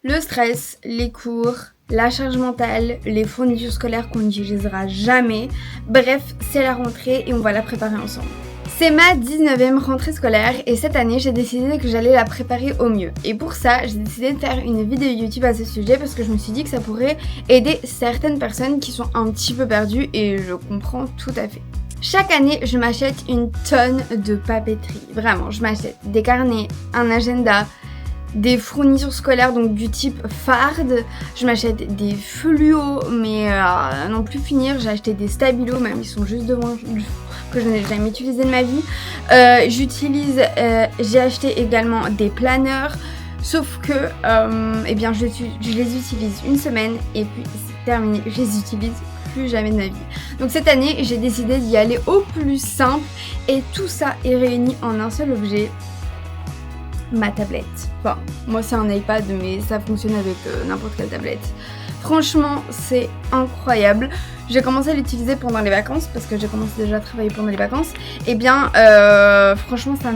Le stress, les cours, la charge mentale, les fournitures scolaires qu'on n'utilisera jamais. Bref, c'est la rentrée et on va la préparer ensemble. C'est ma 19e rentrée scolaire et cette année j'ai décidé que j'allais la préparer au mieux. Et pour ça, j'ai décidé de faire une vidéo YouTube à ce sujet parce que je me suis dit que ça pourrait aider certaines personnes qui sont un petit peu perdues et je comprends tout à fait. Chaque année, je m'achète une tonne de papeterie. Vraiment, je m'achète des carnets, un agenda, des fournitures scolaires donc du type Fard, je m'achète des fluos mais à non plus finir, j'ai acheté des stabilos même, ils sont juste devant que je n'ai jamais utilisé de ma vie. J'ai acheté également des planeurs, sauf que eh bien je les utilise une semaine et puis c'est terminé, je les utilise plus jamais de ma vie. Donc cette année j'ai décidé d'y aller au plus simple et tout ça est réuni en un seul objet. Ma tablette. Enfin, moi c'est un iPad mais ça fonctionne avec n'importe quelle tablette. Franchement, c'est incroyable. J'ai commencé à l'utiliser pendant les vacances parce que j'ai commencé déjà à travailler pendant les vacances. Et bien, franchement, je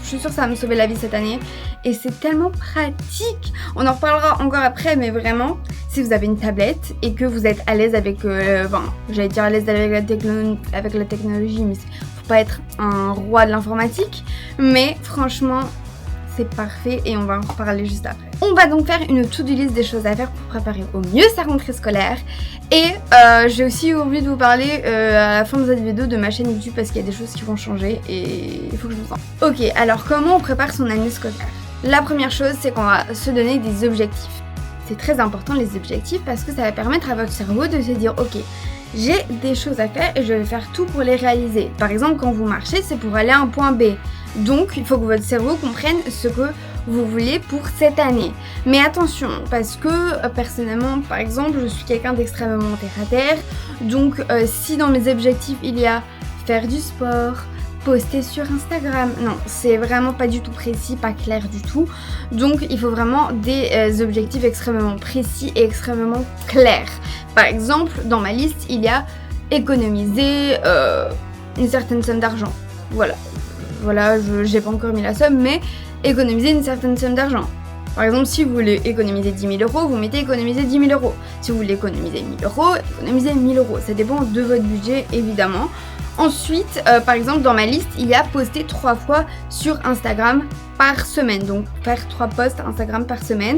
suis sûre que ça va me sauver la vie cette année. Et c'est tellement pratique. On en reparlera encore après, mais vraiment, si vous avez une tablette et que vous êtes à l'aise avec, j'allais dire à l'aise avec la technologie, mais faut pas être un roi de l'informatique. Mais franchement, c'est parfait et on va en reparler juste après. On va donc faire une to-do list des choses à faire pour préparer au mieux sa rentrée scolaire. Et j'ai aussi oublié de vous parler à la fin de cette vidéo de ma chaîne YouTube parce qu'il y a des choses qui vont changer et il faut que je vous en... Ok, alors comment on prépare son année scolaire? La première chose, c'est qu'on va se donner des objectifs. C'est très important les objectifs parce que ça va permettre à votre cerveau de se dire ok, j'ai des choses à faire et je vais faire tout pour les réaliser. Par exemple, quand vous marchez, c'est pour aller à un point B. Donc, il faut que votre cerveau comprenne ce que vous voulez pour cette année. Mais attention, parce que personnellement, par exemple, je suis quelqu'un d'extrêmement terre-à-terre. Donc, si dans mes objectifs, il y a faire du sport, poster sur Instagram, non, c'est vraiment pas du tout précis, pas clair du tout. Donc, il faut vraiment des objectifs extrêmement précis et extrêmement clairs. Par exemple, dans ma liste, il y a économiser une certaine somme d'argent. Voilà, j'ai pas encore mis la somme, mais économiser une certaine somme d'argent. Par exemple, si vous voulez économiser 10 000 €, vous mettez économiser 10 000 €. Si vous voulez économiser 1 000 €, économisez 1 000 €. Ça dépend de votre budget, évidemment. Ensuite, par exemple, dans ma liste, il y a poster 3 fois sur Instagram par semaine. Donc, faire 3 posts Instagram par semaine.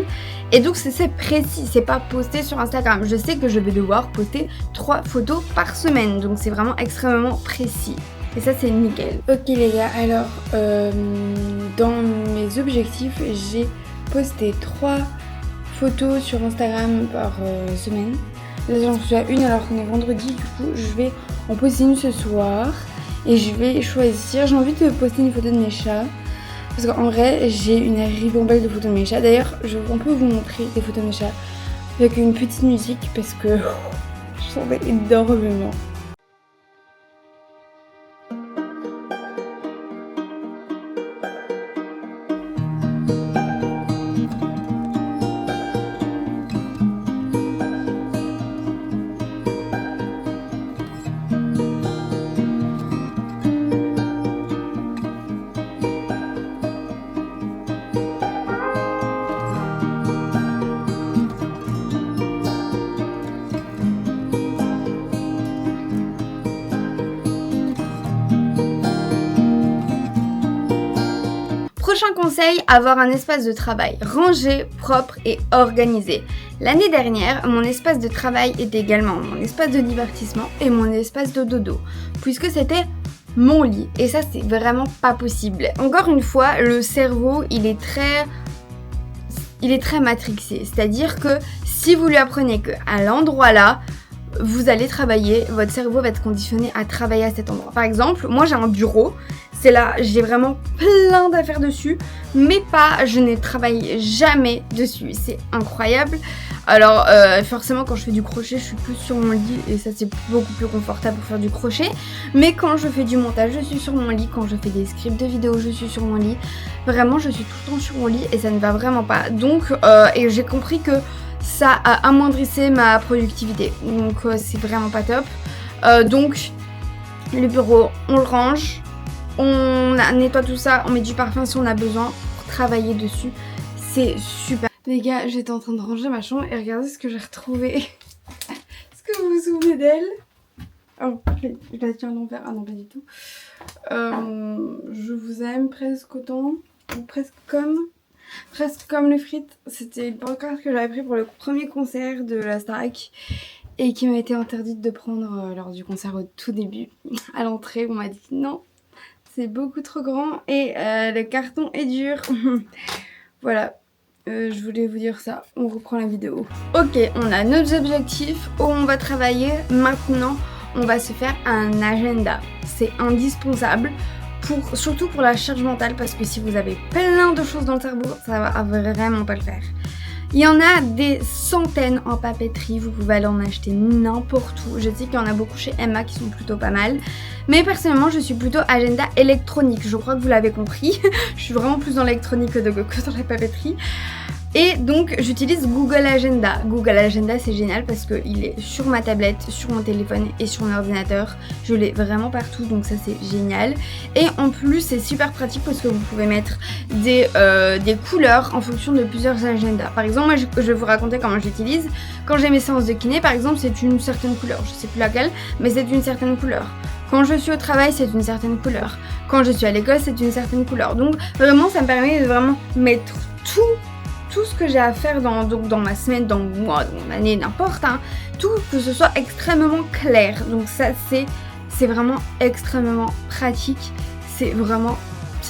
Et donc, c'est précis, c'est pas poster sur Instagram. Je sais que je vais devoir poster 3 photos par semaine. Donc, c'est vraiment extrêmement précis. Et ça, c'est nickel. Ok les gars, alors, dans mes objectifs, j'ai posté 3 photos sur Instagram par semaine. Là, j'en suis à une alors qu'on est vendredi. Du coup, je vais en poster une ce soir. Et je vais choisir... J'ai envie de poster une photo de mes chats. Parce qu'en vrai, j'ai une ribambelle de photos de mes chats. D'ailleurs, on peut vous montrer des photos de mes chats avec une petite musique parce que j'en ai énormément. Prochain conseil, avoir un espace de travail rangé, propre et organisé. L'année dernière, mon espace de travail était également mon espace de divertissement et mon espace de dodo, puisque c'était mon lit. Et ça, c'est vraiment pas possible. Encore une fois, le cerveau, il est très matrixé. C'est-à-dire que si vous lui apprenez qu'à l'endroit là, vous allez travailler, votre cerveau va être conditionné à travailler à cet endroit. Par exemple, moi j'ai un bureau, c'est là, j'ai vraiment plein d'affaires dessus, mais je ne travaille jamais dessus, c'est incroyable. Alors forcément quand je fais du crochet, je suis plus sur mon lit et ça c'est beaucoup plus confortable pour faire du crochet. Mais quand je fais du montage, je suis sur mon lit, quand je fais des scripts de vidéos, je suis sur mon lit. Vraiment, je suis tout le temps sur mon lit et ça ne va vraiment pas. Donc, et j'ai compris que ça a amoindrissé ma productivité, donc c'est vraiment pas top. Donc le bureau, on le range, on nettoie tout ça, on met du parfum si on a besoin pour travailler dessus. c'est super. Les gars, j'étais en train de ranger ma chambre et regardez ce que j'ai retrouvé. Est-ce que vous vous souvenez d'elle? Oh, je la tiens à l'envers. Ah non, pas du tout. Je vous aime presque autant, ou presque comme les frites. C'était une pancarte que j'avais pris pour le premier concert de la Starac et qui m'a été interdite de prendre lors du concert au tout début. À l'entrée, on m'a dit non, c'est beaucoup trop grand et le carton est dur. Voilà. Je voulais vous dire ça, on reprend la vidéo. Ok, on a nos objectifs où on va travailler. Maintenant, on va se faire un agenda. C'est indispensable, surtout pour la charge mentale, parce que si vous avez plein de choses dans le cerveau, ça va vraiment pas le faire. Il y en a des centaines en papeterie, vous pouvez aller en acheter n'importe où. Je sais qu'il y en a beaucoup chez Emma qui sont plutôt pas mal. Mais personnellement, je suis plutôt agenda électronique. Je crois que vous l'avez compris. Je suis vraiment plus dans l'électronique que dans la papeterie. Et donc j'utilise Google Agenda. Google Agenda c'est génial parce qu'il est sur ma tablette, sur mon téléphone et sur mon ordinateur. Je l'ai vraiment partout, donc ça c'est génial. Et en plus c'est super pratique parce que vous pouvez mettre des couleurs en fonction de plusieurs agendas. Par exemple, moi je vais vous raconter comment j'utilise. Quand j'ai mes séances de kiné par exemple, c'est une certaine couleur. Je sais plus laquelle, mais c'est une certaine couleur. Quand je suis au travail, c'est une certaine couleur. Quand je suis à l'école, c'est une certaine couleur. Donc vraiment ça me permet de vraiment mettre tout ce que j'ai à faire dans ma semaine, dans mon mois, dans mon année, n'importe, hein, tout que ce soit extrêmement clair. Donc ça c'est vraiment extrêmement pratique, c'est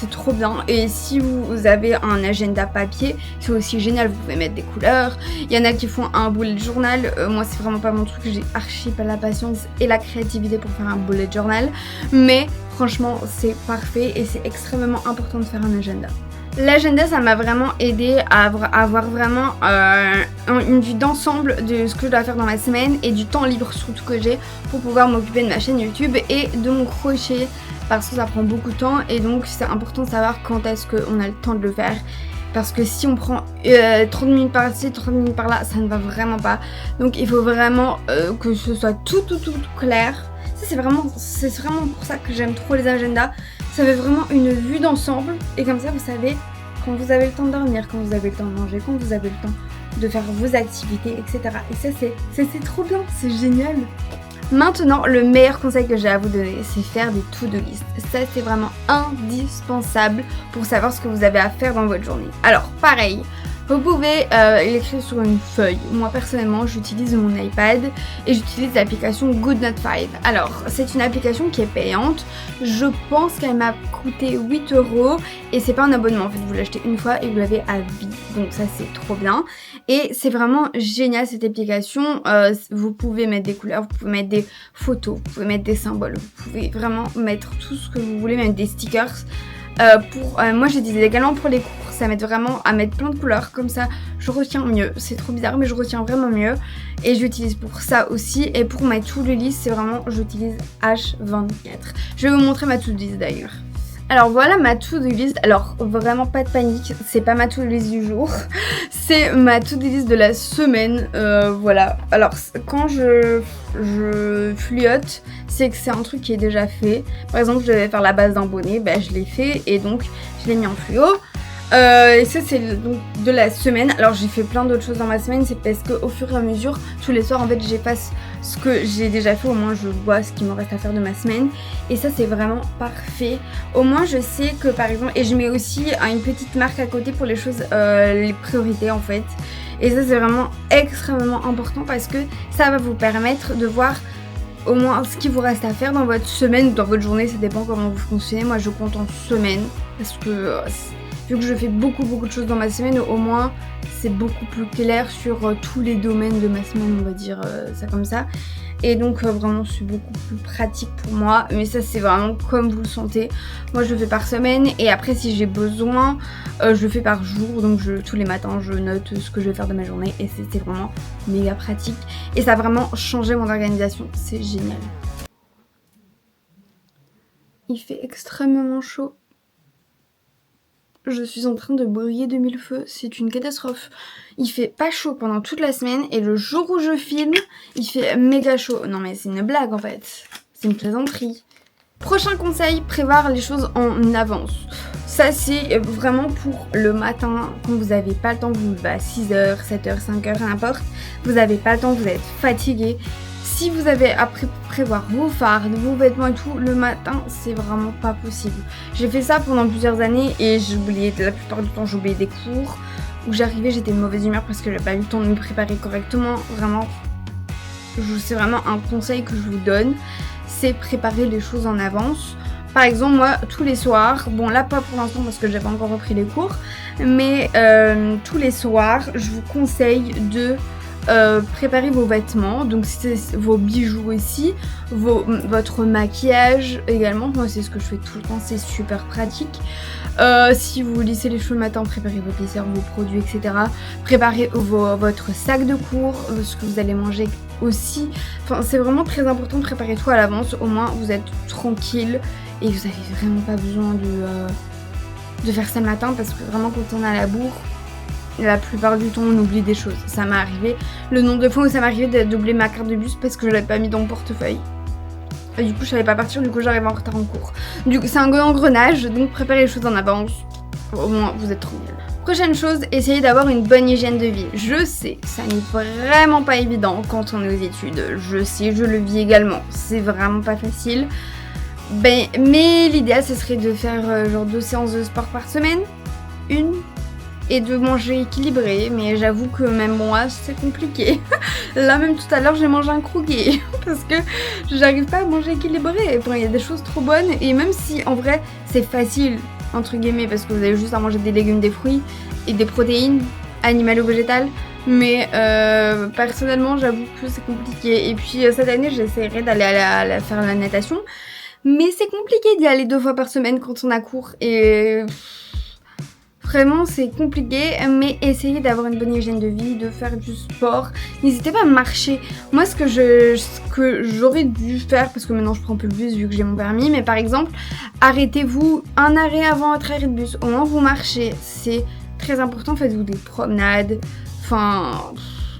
trop bien. Et si vous avez un agenda papier, c'est aussi génial, vous pouvez mettre des couleurs. Il y en a qui font un bullet journal, moi c'est vraiment pas mon truc, j'ai archi pas la patience et la créativité pour faire un bullet journal, mais franchement c'est parfait et c'est extrêmement important de faire un agenda. L'agenda, ça m'a vraiment aidé à avoir vraiment une vue d'ensemble de ce que je dois faire dans ma semaine et du temps libre surtout que j'ai pour pouvoir m'occuper de ma chaîne YouTube et de mon crochet parce que ça prend beaucoup de temps et donc c'est important de savoir quand est-ce qu'on a le temps de le faire. Parce que si on prend 30 minutes par-ci, 30 minutes par-là, ça ne va vraiment pas. Donc il faut vraiment que ce soit tout clair. Ça c'est vraiment pour ça que j'aime trop les agendas. Ça fait vraiment une vue d'ensemble et comme ça vous savez quand vous avez le temps de dormir, quand vous avez le temps de manger, quand vous avez le temps de faire vos activités, etc. Et ça c'est trop bien, c'est génial. Maintenant, le meilleur conseil que j'ai à vous donner, c'est faire des to-do list. Ça c'est vraiment indispensable pour savoir ce que vous avez à faire dans votre journée. Alors pareil, vous pouvez l'écrire sur une feuille. Moi personnellement j'utilise mon iPad et j'utilise l'application GoodNote 5. Alors c'est une application qui est payante. Je pense qu'elle m'a coûté 8 € et c'est pas un abonnement en fait, vous l'achetez une fois et vous l'avez à vie. Donc ça c'est trop bien. Et c'est vraiment génial cette application. Vous pouvez mettre des couleurs, vous pouvez mettre des photos, vous pouvez mettre des symboles, vous pouvez vraiment mettre tout ce que vous voulez, même des stickers. Moi j'utilise également pour les cours, ça m'aide vraiment à mettre plein de couleurs, comme ça je retiens mieux, c'est trop bizarre mais je retiens vraiment mieux et j'utilise pour ça aussi. Et pour ma to-do list c'est vraiment, j'utilise H24. Je vais vous montrer ma to-do list d'ailleurs. Alors voilà ma to-do list. Alors vraiment pas de panique, c'est pas ma to-do list du jour, c'est ma to-do list de la semaine. Voilà. Alors quand je fliote, c'est que c'est un truc qui est déjà fait. Par exemple, je devais faire la base d'un bonnet, bah je l'ai fait et donc je l'ai mis en fluo. Et ça c'est donc de la semaine. Alors j'ai fait plein d'autres choses dans ma semaine, c'est parce que au fur et à mesure, tous les soirs en fait j'efface ce que j'ai déjà fait, au moins je vois ce qu'il me reste à faire de ma semaine. Et ça c'est vraiment parfait. Au moins je sais que par exemple, et je mets aussi une petite marque à côté pour les choses, les priorités en fait. Et ça c'est vraiment extrêmement important parce que ça va vous permettre de voir au moins ce qu'il vous reste à faire dans votre semaine ou dans votre journée, ça dépend comment vous fonctionnez. Moi je compte en semaine parce que vu que je fais beaucoup de choses dans ma semaine, au moins c'est beaucoup plus clair sur tous les domaines de ma semaine, on va dire ça comme ça. Et donc vraiment c'est beaucoup plus pratique pour moi. Mais ça c'est vraiment comme vous le sentez. Moi je le fais par semaine et après si j'ai besoin, je le fais par jour. Donc tous les matins je note ce que je vais faire de ma journée et c'est vraiment méga pratique. Et ça a vraiment changé mon organisation, c'est génial. Il fait extrêmement chaud. Je suis en train de brûler de mille feux, c'est une catastrophe. Il fait pas chaud pendant toute la semaine et le jour où je filme, il fait méga chaud. Non mais c'est une blague en fait, c'est une plaisanterie. Prochain conseil, prévoir les choses en avance. Ça c'est vraiment pour le matin, quand vous n'avez pas le temps, vous vous levez à 6h, 7h, 5h, n'importe, vous n'avez pas le temps, vous êtes fatigué. Si vous avez à prévoir vos fardes, vos vêtements et tout, le matin, c'est vraiment pas possible. J'ai fait ça pendant plusieurs années et j'oubliais, la plupart du temps, j'oubliais des cours. Où j'arrivais, j'étais de mauvaise humeur parce que j'avais pas eu le temps de me préparer correctement. Vraiment, c'est vraiment un conseil que je vous donne, c'est préparer les choses en avance. Par exemple, moi, tous les soirs, bon là pas pour l'instant parce que j'avais encore repris les cours, mais tous les soirs, je vous conseille de préparer vos vêtements, donc c'est vos bijoux aussi, votre maquillage également. Moi c'est ce que je fais tout le temps, c'est super pratique. Si vous lissez les cheveux le matin, préparez votre dessert, vos produits, etc. Préparez votre sac de cours, ce que vous allez manger aussi. Enfin c'est vraiment très important de préparer tout à l'avance, au moins vous êtes tranquille et vous avez vraiment pas besoin de faire ça le matin, parce que vraiment quand on est à la bourre, la plupart du temps on oublie des choses. Ça m'est arrivé, le nombre de fois où ça m'est arrivé d'oublier ma carte de bus parce que je l'avais pas mis dans mon portefeuille. Et du coup je savais pas partir, du coup j'arrivais en retard en cours. Du coup c'est un engrenage, donc préparez les choses en avance. Au moins vous êtes tranquille. Prochaine chose, essayez d'avoir une bonne hygiène de vie. Je sais, ça n'est vraiment pas évident quand on est aux études. Je sais, je le vis également. C'est vraiment pas facile. Mais l'idéal ce serait de faire genre 2 séances de sport par semaine. Et de manger équilibré, mais j'avoue que même moi c'est compliqué. Là même tout à l'heure j'ai mangé un croquet parce que j'arrive pas à manger équilibré. Enfin, il y a des choses trop bonnes, et même si en vrai c'est facile entre guillemets parce que vous avez juste à manger des légumes, des fruits et des protéines animales ou végétales, mais personnellement j'avoue que c'est compliqué. Et puis cette année j'essaierai d'aller faire la natation, mais c'est compliqué d'y aller 2 fois par semaine quand on a cours, et vraiment c'est compliqué. Mais essayez d'avoir une bonne hygiène de vie, de faire du sport. N'hésitez pas à marcher. Moi ce que j'aurais dû faire, parce que maintenant je prends plus le bus vu que j'ai mon permis, mais par exemple arrêtez-vous un arrêt avant votre arrêt de bus, au moins vous marchez, c'est très important. Faites-vous des promenades, enfin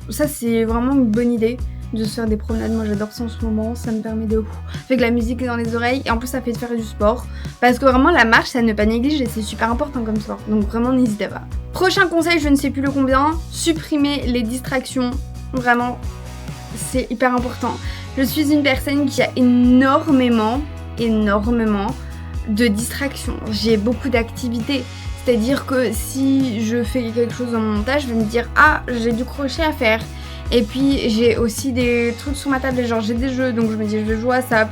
ça c'est vraiment une bonne idée de se faire des promenades. Moi j'adore ça en ce moment, ça me permet de avec la musique dans les oreilles, et en plus ça fait de faire du sport, parce que vraiment la marche ça ne pas négliger, c'est super important comme sport, donc vraiment n'hésitez pas. Prochain conseil, je ne sais plus le combien, supprimez les distractions. Vraiment c'est hyper important. Je suis une personne qui a énormément de distractions, j'ai beaucoup d'activités. C'est-à-dire que si je fais quelque chose dans mon montage, je vais me dire ah j'ai du crochet à faire. Et puis j'ai aussi des trucs sur ma table, genre j'ai des jeux, donc je me dis je vais jouer à ça.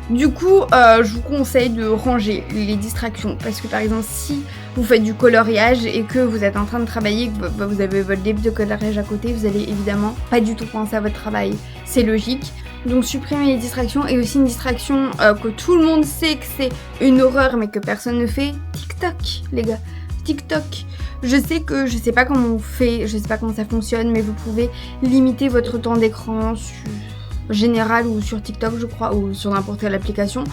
Du coup je vous conseille de ranger les distractions, parce que par exemple si vous faites du coloriage et que vous êtes en train de travailler, que vous avez votre livre de coloriage à côté, vous allez évidemment pas du tout penser à votre travail, c'est logique. Donc supprimez les distractions. Et aussi une distraction que tout le monde sait que c'est une horreur mais que personne ne fait, TikTok les gars, TikTok. Je sais pas comment on fait, je sais pas comment ça fonctionne, mais vous pouvez limiter votre temps d'écran sur général ou sur TikTok je crois, ou sur n'importe quelle application,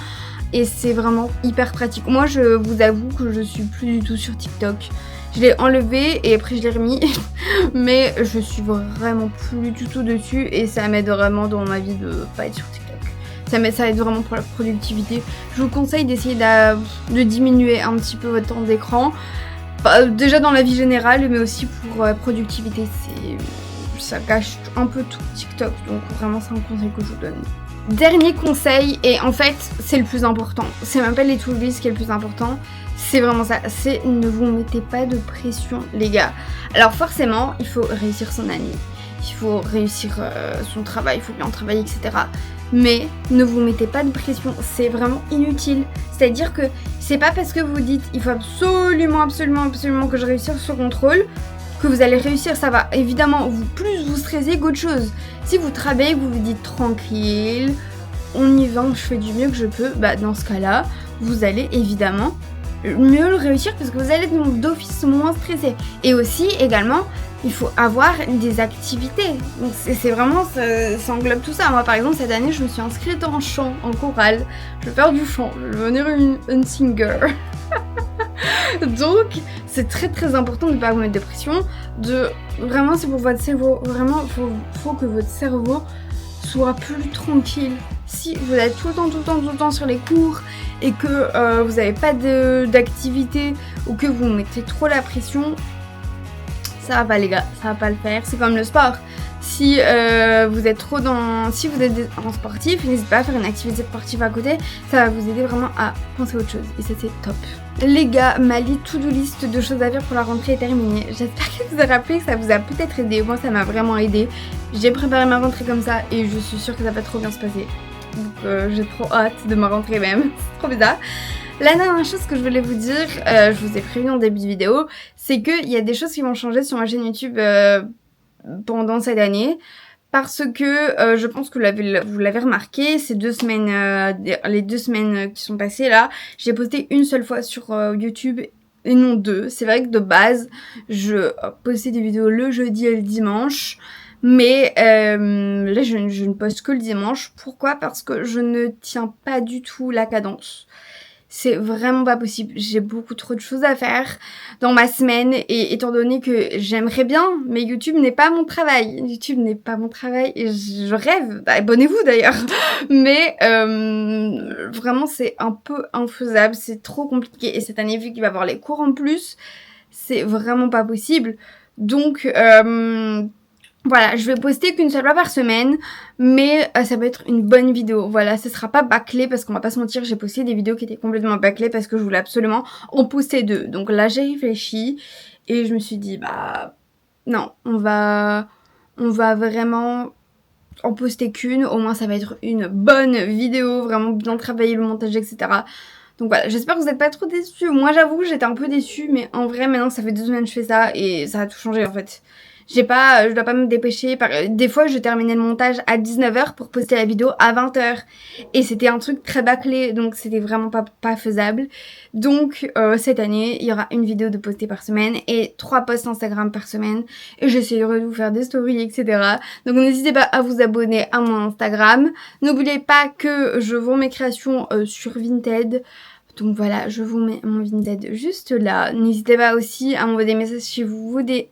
et c'est vraiment hyper pratique. Moi je vous avoue que je suis plus du tout sur TikTok, je l'ai enlevé et après je l'ai remis mais je suis vraiment plus du tout dessus, et ça m'aide vraiment dans ma vie de pas être sur TikTok. Ça aide vraiment pour la productivité. Je vous conseille d'essayer de diminuer un petit peu votre temps d'écran. Déjà dans la vie générale, mais aussi pour la productivité, ça gâche un peu tout TikTok, donc vraiment c'est un conseil que je vous donne. Dernier conseil, et en fait c'est le plus important, c'est même pas les to-do list qui est le plus important, c'est vraiment ça, c'est ne vous mettez pas de pression les gars. Alors forcément il faut réussir son année, il faut réussir son travail, il faut bien travailler, etc. Mais ne vous mettez pas de pression, c'est vraiment inutile. C'est-à-dire que c'est pas parce que vous dites il faut absolument que je réussisse ce contrôle que vous allez réussir. Ça va évidemment plus vous stresser qu'autre chose. Si vous travaillez, que vous vous dites tranquille, on y va, je fais du mieux que je peux, dans ce cas-là, vous allez évidemment mieux le réussir, parce que vous allez être d'office moins stressé. Et aussi également il faut avoir des activités, donc c'est vraiment, ça englobe tout ça. Moi par exemple cette année je me suis inscrite en chant, en chorale, je vais faire du chant, je vais devenir une singer. Donc c'est très important de ne pas vous mettre de pression, c'est pour votre cerveau, vraiment faut que votre cerveau soit plus tranquille. Si vous êtes tout le temps sur les cours et que vous n'avez pas d'activité ou que vous mettez trop la pression, ça va pas les gars, ça va pas le faire. C'est comme le sport. Si vous êtes en sportif, n'hésitez pas à faire une activité sportive à côté. Ça va vous aider vraiment à penser à autre chose. Et ça c'est top. Les gars, ma to-do list de choses à faire pour la rentrée est terminée. J'espère que vous avez rappelé, que ça vous a peut-être aidé. Moi ça m'a vraiment aidé. J'ai préparé ma rentrée comme ça et je suis sûre que ça va trop bien se passer. Donc j'ai trop hâte de ma rentrée même. C'est trop bizarre. La dernière chose que je voulais vous dire, je vous ai prévenu en début de vidéo, c'est qu'il y a des choses qui vont changer sur ma chaîne YouTube pendant cette année. Parce que je pense que vous l'avez remarqué, ces 2 semaines, les 2 semaines qui sont passées là, j'ai posté une seule fois sur YouTube et non 2. C'est vrai que de base, je postais des vidéos le jeudi et le dimanche. Mais là, je ne poste que le dimanche. Pourquoi ? Parce que je ne tiens pas du tout la cadence. C'est vraiment pas possible. J'ai beaucoup trop de choses à faire dans ma semaine et étant donné que j'aimerais bien, mais YouTube n'est pas mon travail. YouTube n'est pas mon travail et je rêve. Abonnez-vous d'ailleurs. Mais vraiment, c'est un peu infaisable. C'est trop compliqué. Et cette année, vu qu'il va y avoir les cours en plus, c'est vraiment pas possible. Donc voilà, je vais poster qu'une seule fois par semaine, mais ça va être une bonne vidéo. Voilà, ce sera pas bâclé parce qu'on va pas se mentir, j'ai posté des vidéos qui étaient complètement bâclées parce que je voulais absolument en poster 2. Donc là, j'ai réfléchi et je me suis dit, bah non, on va vraiment en poster qu'une. Au moins, ça va être une bonne vidéo, vraiment bien travailler le montage, etc. Donc voilà, j'espère que vous n'êtes pas trop déçus. Moi, j'avoue, j'étais un peu déçue, mais en vrai, maintenant, ça fait 2 semaines que je fais ça et ça a tout changé en fait. Je dois pas me dépêcher. Des fois, je terminais le montage à 19h pour poster la vidéo à 20h. Et c'était un truc très bâclé, donc c'était vraiment pas faisable. Donc, cette année, il y aura une vidéo de poster par semaine et 3 posts Instagram par semaine. Et j'essaierai de vous faire des stories, etc. Donc, n'hésitez pas à vous abonner à mon Instagram. N'oubliez pas que je vends mes créations sur Vinted. Donc voilà, je vous mets mon Vinted juste là. N'hésitez pas aussi à m'envoyer des messages si vous voulez,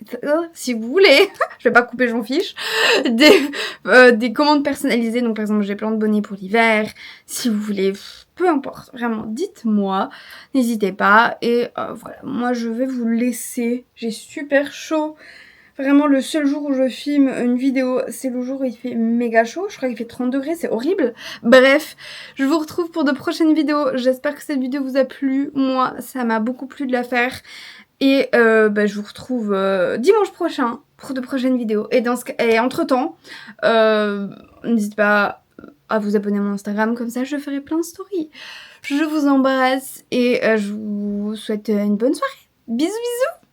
je vais pas couper, je m'en fiche, des commandes personnalisées. Donc par exemple, j'ai plein de bonnets pour l'hiver. Si vous voulez, peu importe, vraiment, dites-moi. N'hésitez pas. Et voilà, moi je vais vous laisser. J'ai super chaud. Vraiment, le seul jour où je filme une vidéo, c'est le jour où il fait méga chaud. Je crois qu'il fait 30 degrés, c'est horrible. Bref, je vous retrouve pour de prochaines vidéos. J'espère que cette vidéo vous a plu. Moi, ça m'a beaucoup plu de la faire. Et je vous retrouve dimanche prochain pour de prochaines vidéos. Et entre-temps, n'hésitez pas à vous abonner à mon Instagram. Comme ça, je ferai plein de stories. Je vous embrasse et je vous souhaite une bonne soirée. Bisous, bisous!